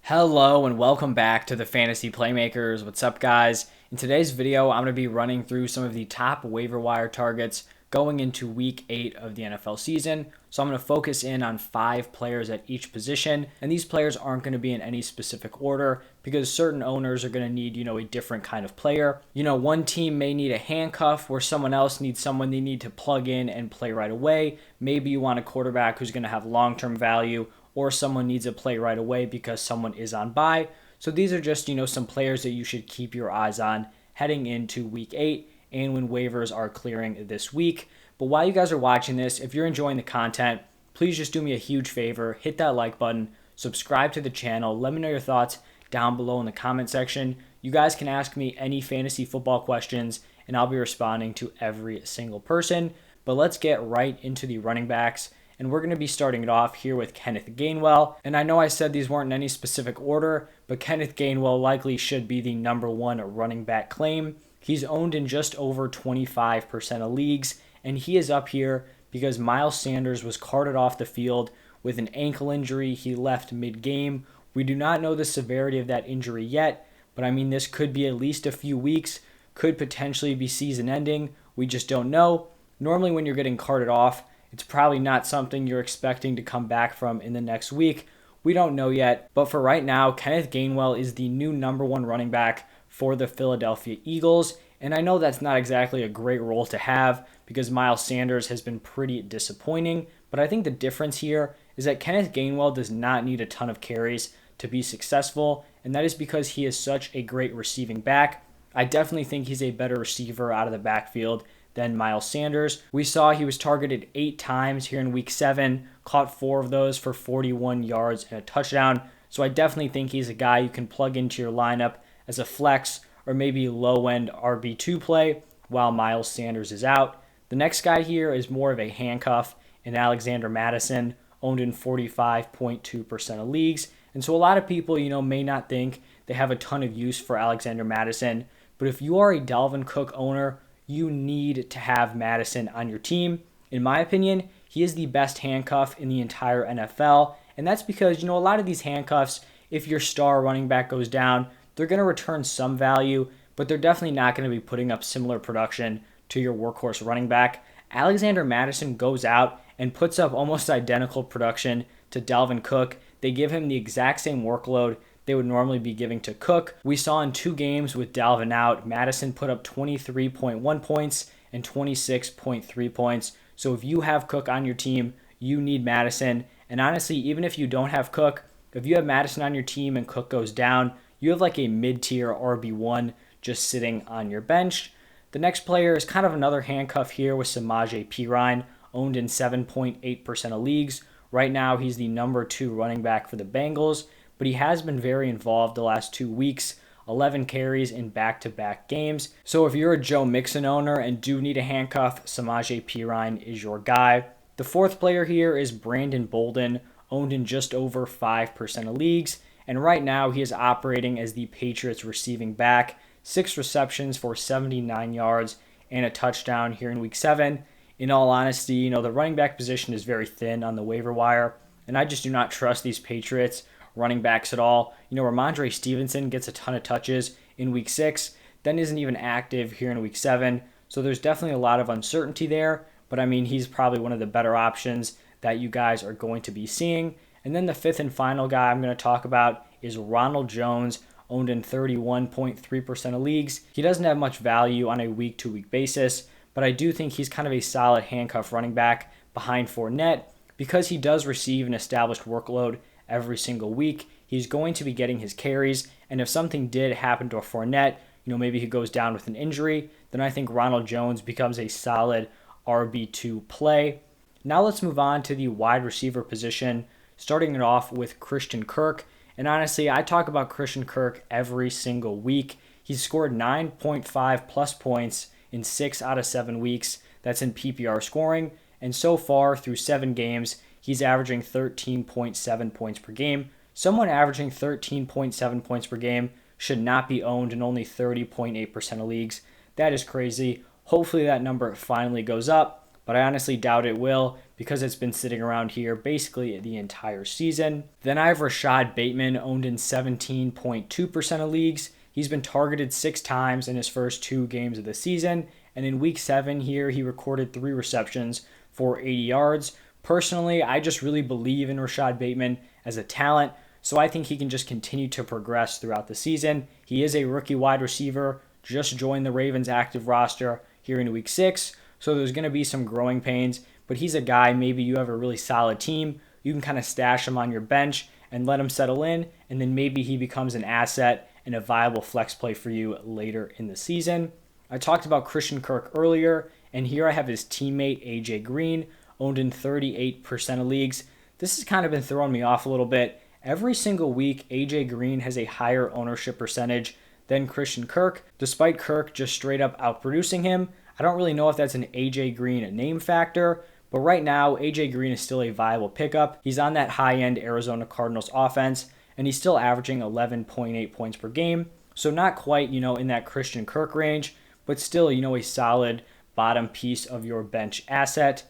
Hello and welcome back to the Fantasy Playmakers. What's up, guys? In today's video, I'm going to be running through some of the top waiver wire targets going into week 8 of the NFL season. So I'm going to focus in on 5 players at each position, and these players aren't going to be in any specific order because certain owners are going to need, a different kind of player. One team may need a handcuff where someone else needs someone they need to plug in and play right away. Maybe you want a quarterback who's going to have long-term value, or someone needs a play right away because someone is on bye. So these are just, some players that you should keep your eyes on heading into week 8 and when waivers are clearing this week. But while you guys are watching this, if you're enjoying the content, please just do me a huge favor, hit that like button, subscribe to the channel, let me know your thoughts down below in the comment section. You guys can ask me any fantasy football questions and I'll be responding to every single person. But let's get right into the running backs. And we're going to be starting it off here with Kenneth Gainwell. And I know I said these weren't in any specific order, but Kenneth Gainwell likely should be the number one running back claim. He's owned in just over 25% of leagues, and he is up here because Miles Sanders was carted off the field with an ankle injury. He left mid-game. We do not know the severity of that injury yet, but this could be at least a few weeks, could potentially be season ending. We just don't know. Normally when you're getting carted off, it's probably not something you're expecting to come back from in the next week. We don't know yet, but for right now, Kenneth Gainwell is the new number one running back for the Philadelphia Eagles. And I know that's not exactly a great role to have because Miles Sanders has been pretty disappointing, but I think the difference here is that Kenneth Gainwell does not need a ton of carries to be successful, and that is because he is such a great receiving back. I definitely think he's a better receiver out of the backfield than Miles Sanders. We saw he was targeted 8 times here in week 7, caught 4 of those for 41 yards and a touchdown. So I definitely think he's a guy you can plug into your lineup as a flex or maybe low-end RB2 play while Miles Sanders is out. The next guy here is more of a handcuff in Alexander Mattison, owned in 45.2% of leagues. And so a lot of people, may not think they have a ton of use for Alexander Mattison. But if you are a Dalvin Cook owner, you need to have Mattison on your team. In my opinion, he is the best handcuff in the entire NFL. And that's because, a lot of these handcuffs, if your star running back goes down, they're going to return some value, but they're definitely not going to be putting up similar production to your workhorse running back. Alexander Mattison goes out and puts up almost identical production to Dalvin Cook. They give him the exact same workload they would normally be giving to Cook. We saw in 2 games with Dalvin out, Mattison put up 23.1 points and 26.3 points. So if you have Cook on your team, you need Mattison. And honestly, even if you don't have Cook, if you have Mattison on your team and Cook goes down, you have like a mid-tier RB1 just sitting on your bench. The next player is kind of another handcuff here with Samaje Perine, owned in 7.8% of leagues. Right now, he's the number 2 running back for the Bengals, but he has been very involved the last 2 weeks, 11 carries in back-to-back games. So if you're a Joe Mixon owner and do need a handcuff, Samaje Perine is your guy. The 4th player here is Brandon Bolden, owned in just over 5% of leagues, and right now he is operating as the Patriots receiving back, 6 receptions for 79 yards and a touchdown here in week 7. In all honesty, the running back position is very thin on the waiver wire, and I just do not trust these Patriots running backs at all. Ramondre Stevenson gets a ton of touches in week 6, then isn't even active here in week 7. So there's definitely a lot of uncertainty there, but he's probably one of the better options that you guys are going to be seeing. And then the 5th and final guy I'm going to talk about is Ronald Jones, owned in 31.3% of leagues. He doesn't have much value on a week-to-week basis, but I do think he's kind of a solid handcuff running back behind Fournette because he does receive an established workload every single week. He's going to be getting his carries, and if something did happen to a Fournette, maybe he goes down with an injury, then I think Ronald Jones becomes a solid RB2 play. Now let's move on to the wide receiver position, starting it off with Christian Kirk. And honestly, I talk about Christian Kirk every single week. He's scored 9.5 plus points in 6 out of 7 weeks. That's in PPR scoring. And so far, through 7 games, he's averaging 13.7 points per game. Someone averaging 13.7 points per game should not be owned in only 30.8% of leagues. That is crazy. Hopefully that number finally goes up. but I honestly doubt it will because it's been sitting around here basically the entire season. Then I have Rashad Bateman, owned in 17.2% of leagues. He's been targeted 6 times in his first 2 games of the season, and in week 7 here, he recorded 3 receptions for 80 yards. Personally, I just really believe in Rashad Bateman as a talent, so I think he can just continue to progress throughout the season. He is a rookie wide receiver, just joined the Ravens active roster here in week 6, so there's going to be some growing pains, but he's a guy, maybe you have a really solid team, you can kind of stash him on your bench and let him settle in, and then maybe he becomes an asset and a viable flex play for you later in the season. I talked about Christian Kirk earlier, and here I have his teammate AJ Green, owned in 38% of leagues. This has kind of been throwing me off a little bit. Every single week, AJ Green has a higher ownership percentage than Christian Kirk, despite Kirk just straight up outproducing him. I don't really know if that's an AJ Green name factor, but right now, AJ Green is still a viable pickup. He's on that high-end Arizona Cardinals offense, and he's still averaging 11.8 points per game. So not quite, in that Christian Kirk range, but still, a solid bottom piece of your bench asset.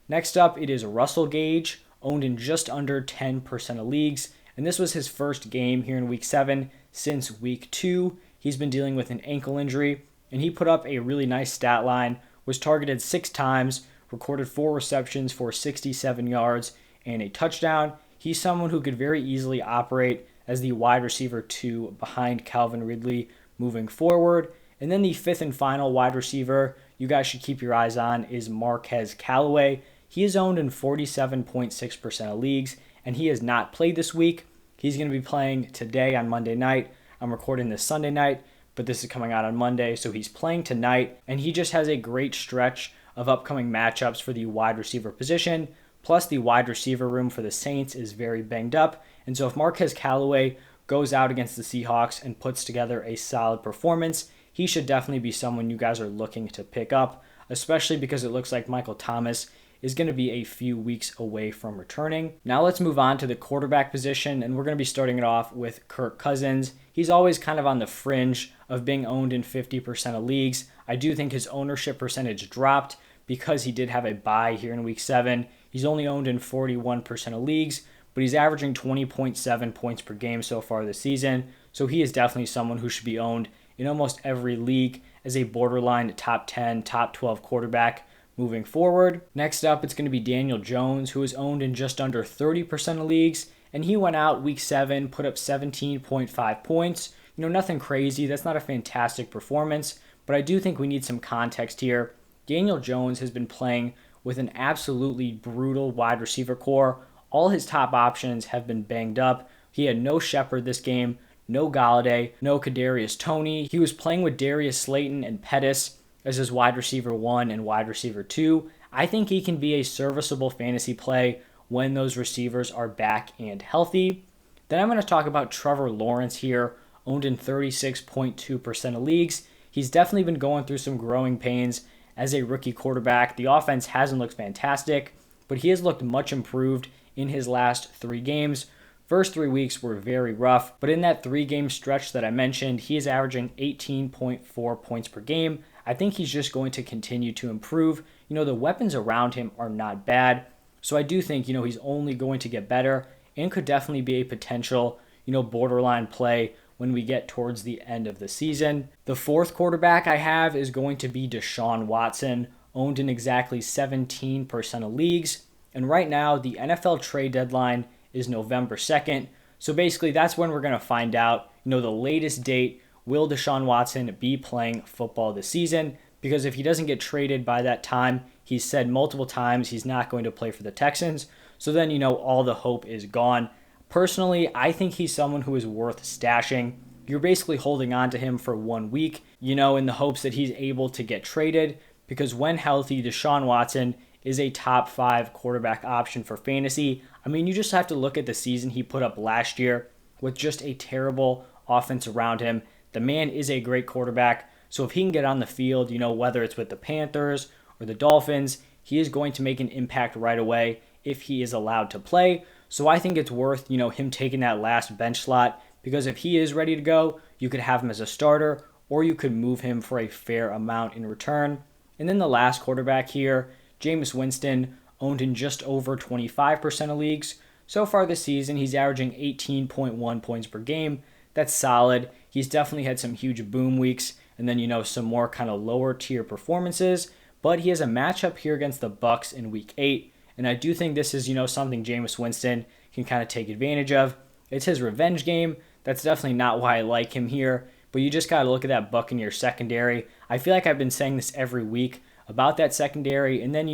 Next up, it is Russell Gage, owned in just under 10% of leagues, and this was his first game here in week 7 since week 2. He's been dealing with an ankle injury, and he put up a really nice stat line, was targeted 6 times, recorded 4 receptions for 67 yards and a touchdown. He's someone who could very easily operate as the wide receiver 2 behind Calvin Ridley moving forward. And then the 5th and final wide receiver you guys should keep your eyes on is Marquez Callaway. He is owned in 47.6% of leagues, and he has not played this week. He's going to be playing today on Monday night. I'm recording this Sunday night, but this is coming out on Monday, so he's playing tonight, and he just has a great stretch of upcoming matchups for the wide receiver position. Plus, the wide receiver room for the Saints is very banged up, and so if Marquez Callaway goes out against the Seahawks and puts together a solid performance, he should definitely be someone you guys are looking to pick up, especially because it looks like Michael Thomas is going to be a few weeks away from returning. Now let's move on to the quarterback position, and we're going to be starting it off with Kirk Cousins. He's always kind of on the fringe of being owned in 50% of leagues. I do think his ownership percentage dropped because he did have a bye here in week 7. He's only owned in 41% of leagues, but he's averaging 20.7 points per game so far this season, so he is definitely someone who should be owned in almost every league as a borderline top 10, top 12 quarterback moving forward. Next up, it's going to be Daniel Jones, who is owned in just under 30% of leagues, and he went out week 7, put up 17.5 points. Nothing crazy. That's not a fantastic performance, but I do think we need some context here. Daniel Jones has been playing with an absolutely brutal wide receiver core. All his top options have been banged up. He had no Shepard this game, no Galladay, no Kadarius Toney. He was playing with Darius Slayton and Pettis as his wide receiver 1 and wide receiver 2. I think he can be a serviceable fantasy play when those receivers are back and healthy. Then I'm going to talk about Trevor Lawrence here, owned in 36.2% of leagues. He's definitely been going through some growing pains as a rookie quarterback. The offense hasn't looked fantastic, but he has looked much improved in his last 3 games. First 3 weeks were very rough, but in that 3-game stretch that I mentioned, he is averaging 18.4 points per game. I think he's just going to continue to improve. The weapons around him are not bad, so I do think, he's only going to get better and could definitely be a potential, borderline play when we get towards the end of the season. The 4th quarterback I have is going to be Deshaun Watson, owned in exactly 17% of leagues. And right now, the NFL trade deadline is November 2nd. So basically, that's when we're going to find out, the latest date, will Deshaun Watson be playing football this season? Because if he doesn't get traded by that time, he's said multiple times he's not going to play for the Texans. So then, all the hope is gone. Personally, I think he's someone who is worth stashing. You're basically holding on to him for 1 week, in the hopes that he's able to get traded. Because when healthy, Deshaun Watson is a top 5 quarterback option for fantasy. I mean, you just have to look at the season he put up last year with just a terrible offense around him. The man is a great quarterback, so if he can get on the field, whether it's with the Panthers or the Dolphins, he is going to make an impact right away if he is allowed to play. So I think it's worth, him taking that last bench slot, because if he is ready to go, you could have him as a starter, or you could move him for a fair amount in return. And then the last quarterback here, Jameis Winston, owned in just over 25% of leagues. So far this season, he's averaging 18.1 points per game. That's solid. He's definitely had some huge boom weeks and then, some more kind of lower tier performances. But he has a matchup here against the Bucs in week 8. And I do think this is, something Jameis Winston can kind of take advantage of. It's his revenge game. That's definitely not why I like him here. But you just got to look at that Buccaneers secondary. I feel like I've been saying this every week about that secondary. And then,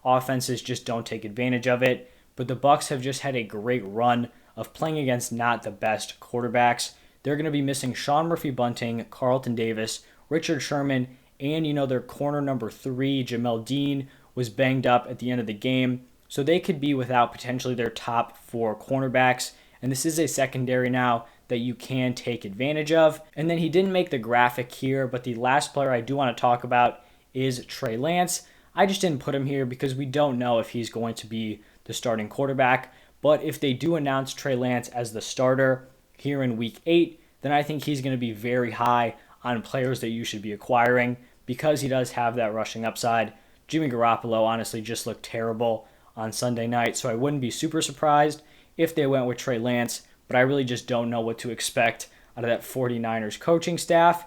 offenses just don't take advantage of it. But the Bucs have just had a great run of playing against not the best quarterbacks. They're going to be missing Sean Murphy-Bunting, Carlton Davis, Richard Sherman, and their corner number 3, Jamel Dean, was banged up at the end of the game. So they could be without potentially their top 4 cornerbacks. And this is a secondary now that you can take advantage of. And then he didn't make the graphic here, but the last player I do want to talk about is Trey Lance. I just didn't put him here because we don't know if he's going to be the starting quarterback. But if they do announce Trey Lance as the starter here in week 8, then I think he's going to be very high on players that you should be acquiring because he does have that rushing upside. Jimmy Garoppolo honestly just looked terrible on Sunday night, so I wouldn't be super surprised if they went with Trey Lance, but I really just don't know what to expect out of that 49ers coaching staff.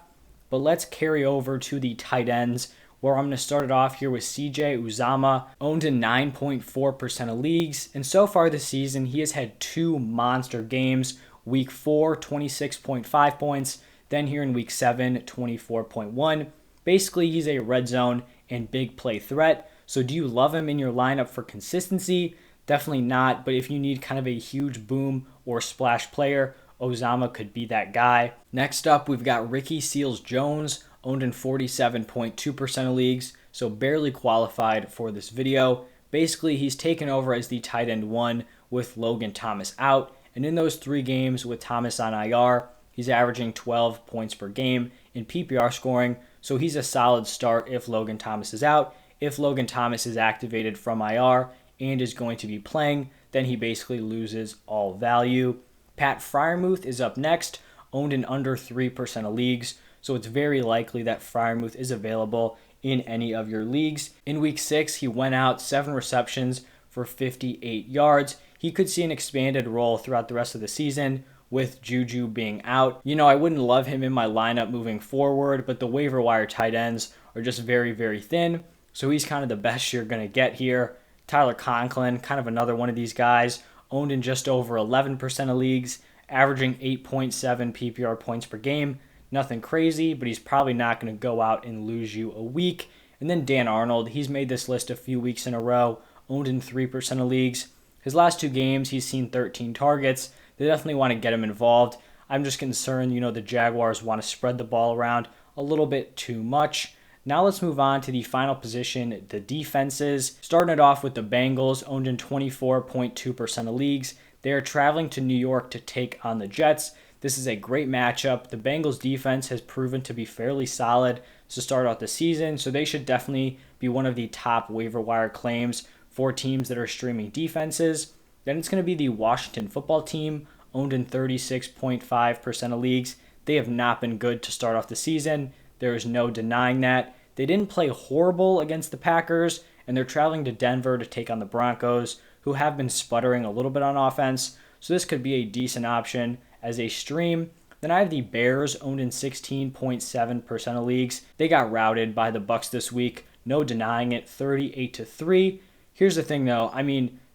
But let's carry over to the tight ends, where I'm going to start it off here with CJ Uzomah, owned in 9.4% of leagues. And so far this season, he has had 2 monster games. Week 4, 26.5 points. Then here in week 7, 24.1. Basically, he's a red zone and big play threat. So do you love him in your lineup for consistency? Definitely not. But if you need kind of a huge boom or splash player, Uzomah could be that guy. Next up, we've got Ricky Seals-Jones, owned in 47.2% of leagues, so barely qualified for this video. Basically, he's taken over as the tight end 1 with Logan Thomas out, and in those 3 games with Thomas on IR, he's averaging 12 points per game in PPR scoring, so he's a solid start if Logan Thomas is out. If Logan Thomas is activated from IR and is going to be playing, then he basically loses all value. Pat Freiermuth is up next, owned in under 3% of leagues, so it's very likely that Freiermuth is available in any of your leagues. In week 6, he went out 7 receptions for 58 yards. He could see an expanded role throughout the rest of the season with Juju being out. I wouldn't love him in my lineup moving forward, but the waiver wire tight ends are just very, very thin. So he's kind of the best you're going to get here. Tyler Conklin, kind of another one of these guys, owned in just over 11% of leagues, averaging 8.7 PPR points per game. Nothing crazy, but he's probably not going to go out and lose you a week. And then Dan Arnold, he's made this list a few weeks in a row, owned in 3% of leagues. His last 2 games, he's seen 13 targets. They definitely want to get him involved. I'm just concerned, the Jaguars want to spread the ball around a little bit too much. Now let's move on to the final position, the defenses. Starting it off with the Bengals, owned in 24.2% of leagues. They are traveling to New York to take on the Jets. This is a great matchup. The Bengals defense has proven to be fairly solid to start out the season, so they should definitely be one of the top waiver wire claims for teams that are streaming defenses. Then it's going to be the Washington football team, owned in 36.5% of leagues. They have not been good to start off the season. There is no denying that. They didn't play horrible against the Packers, and they're traveling to Denver to take on the Broncos, who have been sputtering a little bit on offense. So this could be a decent option as a stream. Then I have the Bears, owned in 16.7% of leagues. They got routed by the Bucs this week. No denying it, 38-3. Here's the thing though,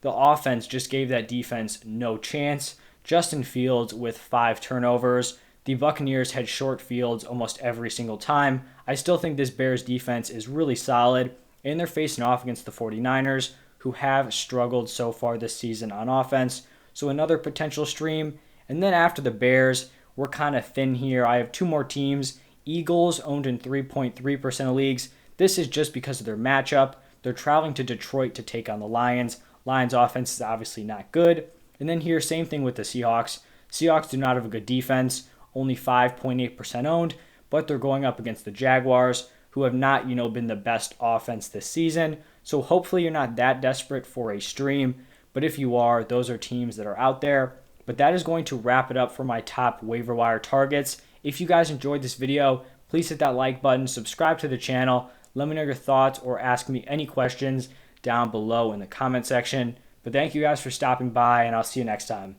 the offense just gave that defense no chance. Justin Fields with 5 turnovers. The Buccaneers had short fields almost every single time. I still think this Bears defense is really solid, and they're facing off against the 49ers, who have struggled so far this season on offense. So another potential stream. And then after the Bears, we're kind of thin here. I have 2 more teams. Eagles, owned in 3.3% of leagues. This is just because of their matchup. They're traveling to Detroit to take on the Lions. Lions offense is obviously not good. And then here, same thing with the Seahawks. Seahawks do not have a good defense, only 5.8% owned, but they're going up against the Jaguars, who have not, been the best offense this season. So hopefully you're not that desperate for a stream, but if you are, those are teams that are out there. But that is going to wrap it up for my top waiver wire targets. If you guys enjoyed this video, please hit that like button, subscribe to the channel, let me know your thoughts or ask me any questions down below in the comment section. But thank you guys for stopping by, and I'll see you next time.